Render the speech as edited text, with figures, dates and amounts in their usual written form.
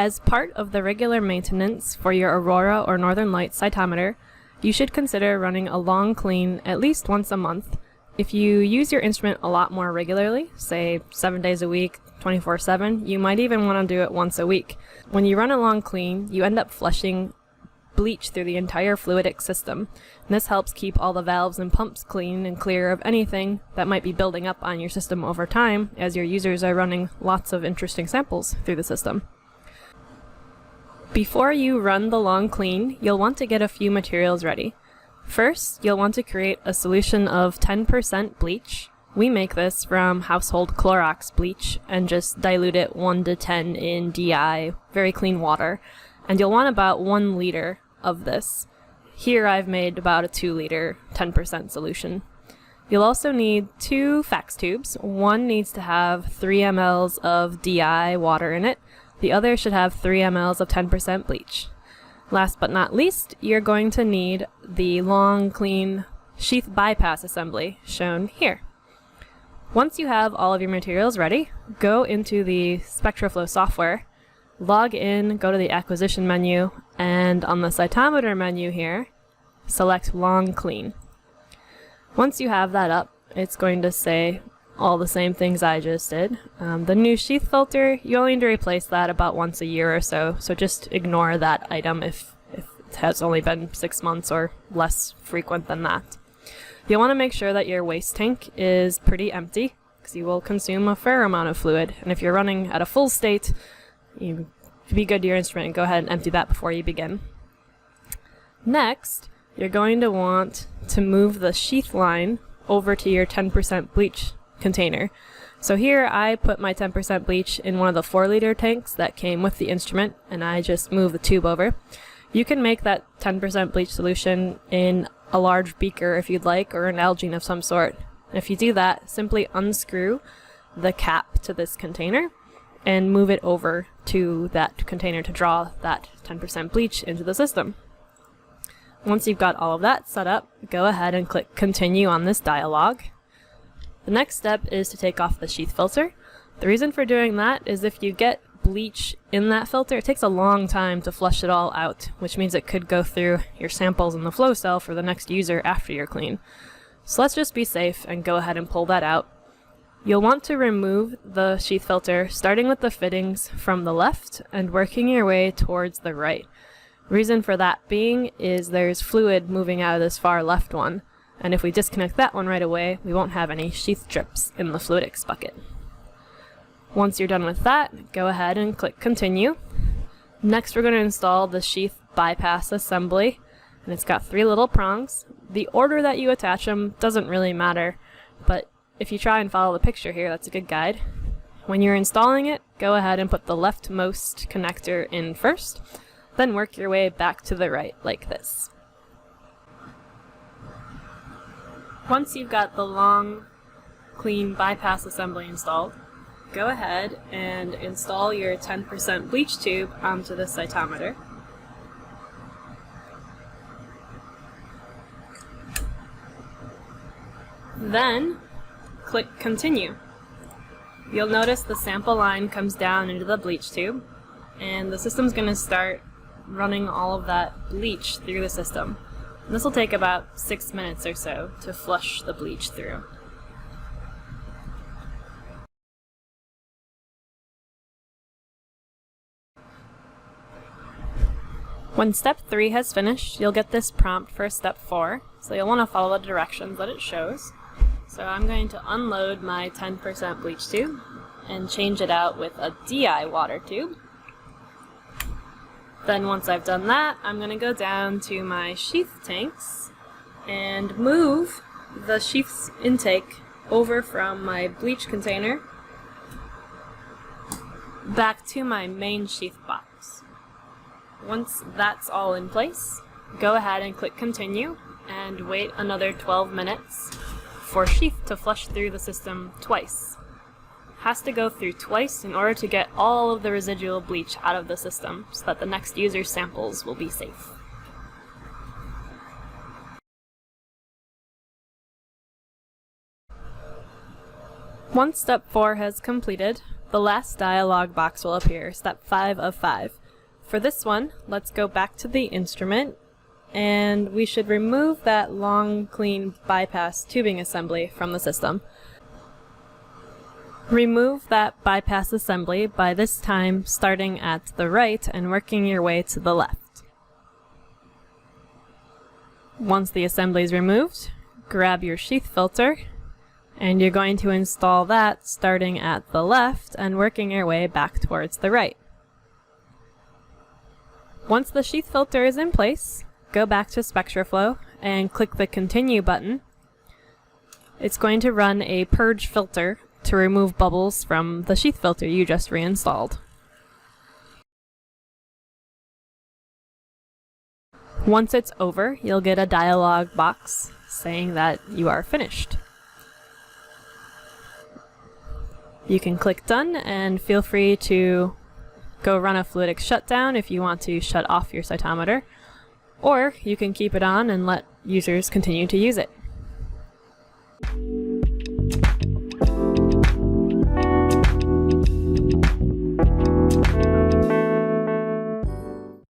As part of the regular maintenance for your Aurora or Northern Lights cytometer, you should consider running a long clean at least once a month. If you use your instrument a lot more regularly, say 7 days a week, 24/7, you might even want to do it once a week. When you run a long clean, you end up flushing bleach through the entire fluidic system. And this helps keep all the valves and pumps clean and clear of anything that might be building up on your system over time, as your users are running lots of interesting samples through the system. Before you run the long clean, you'll want to get a few materials ready. First, you'll want to create a solution of 10% bleach. We make this from household Clorox bleach and just dilute it 1 to 10 in DI, very clean water. And you'll want about 1 liter of this. Here I've made about a 2 liter 10% solution. You'll also need 2 fax tubes. One needs to have 3 mLs of DI water in it. The other should have 3 mLs of 10% bleach. Last but not least, you're going to need the long, clean sheath bypass assembly shown here. Once you have all of your materials ready, go into the SpectraFlow software, log in, go to the acquisition menu, and on the cytometer menu here, select long clean. Once you have that up, it's going to say all the same things I just did. The new sheath filter, you only need to replace that about once a year or so, so just ignore that item if it has only been 6 months or less frequent than that. You'll want to make sure that your waste tank is pretty empty, because you will consume a fair amount of fluid, and if you're running at a full state, you be good to your instrument and go ahead and empty that before you begin. Next, you're going to want to move the sheath line over to your 10% bleach container. So here I put my 10% bleach in one of the 4 liter tanks that came with the instrument, and I just move the tube over. You can make that 10% bleach solution in a large beaker if you'd like, or an Nalgene of some sort. And if you do that, simply unscrew the cap to this container and move it over to that container to draw that 10% bleach into the system. Once you've got all of that set up, go ahead and click Continue on this dialog. The next step is to take off the sheath filter. The reason for doing that is if you get bleach in that filter, it takes a long time to flush it all out, which means it could go through your samples in the flow cell for the next user after you're clean. So let's just be safe and go ahead and pull that out. You'll want to remove the sheath filter, starting with the fittings from the left and working your way towards the right. Reason for that being is there's fluid moving out of this far left one, and if we disconnect that one right away, we won't have any sheath drips in the Fluidics bucket. Once you're done with that, go ahead and click Continue. Next, we're going to install the sheath bypass assembly, and it's got 3 little prongs. The order that you attach them doesn't really matter, but if you try and follow the picture here, that's a good guide. When you're installing it, go ahead and put the leftmost connector in first, then work your way back to the right like this. Once you've got the long, clean bypass assembly installed, go ahead and install your 10% bleach tube onto the cytometer. Then, click Continue. You'll notice the sample line comes down into the bleach tube, and the system's going to start running all of that bleach through the system. This will take about 6 minutes or so to flush the bleach through. When step 3 has finished, you'll get this prompt for step 4, so you'll want to follow the directions that it shows. So I'm going to unload my 10% bleach tube and change it out with a DI water tube. Then once I've done that, I'm going to go down to my sheath tanks and move the sheath's intake over from my bleach container back to my main sheath box. Once that's all in place, go ahead and click Continue and wait another 12 minutes for sheath to flush through the system twice. Has to go through twice in order to get all of the residual bleach out of the system so that the next user's samples will be safe. Once step 4 has completed, the last dialog box will appear, step 5 of 5. For this one, let's go back to the instrument, and we should remove that long, clean bypass tubing assembly from the system. Remove that bypass assembly by this time starting at the right and working your way to the left. Once the assembly is removed, grab your sheath filter, and you're going to install that starting at the left and working your way back towards the right. Once the sheath filter is in place, go back to SpectraFlow and click the Continue button. It's going to run a purge filter to remove bubbles from the sheath filter you just reinstalled. Once it's over, you'll get a dialog box saying that you are finished. You can click Done and feel free to go run a Fluidics Shutdown if you want to shut off your cytometer, or you can keep it on and let users continue to use it.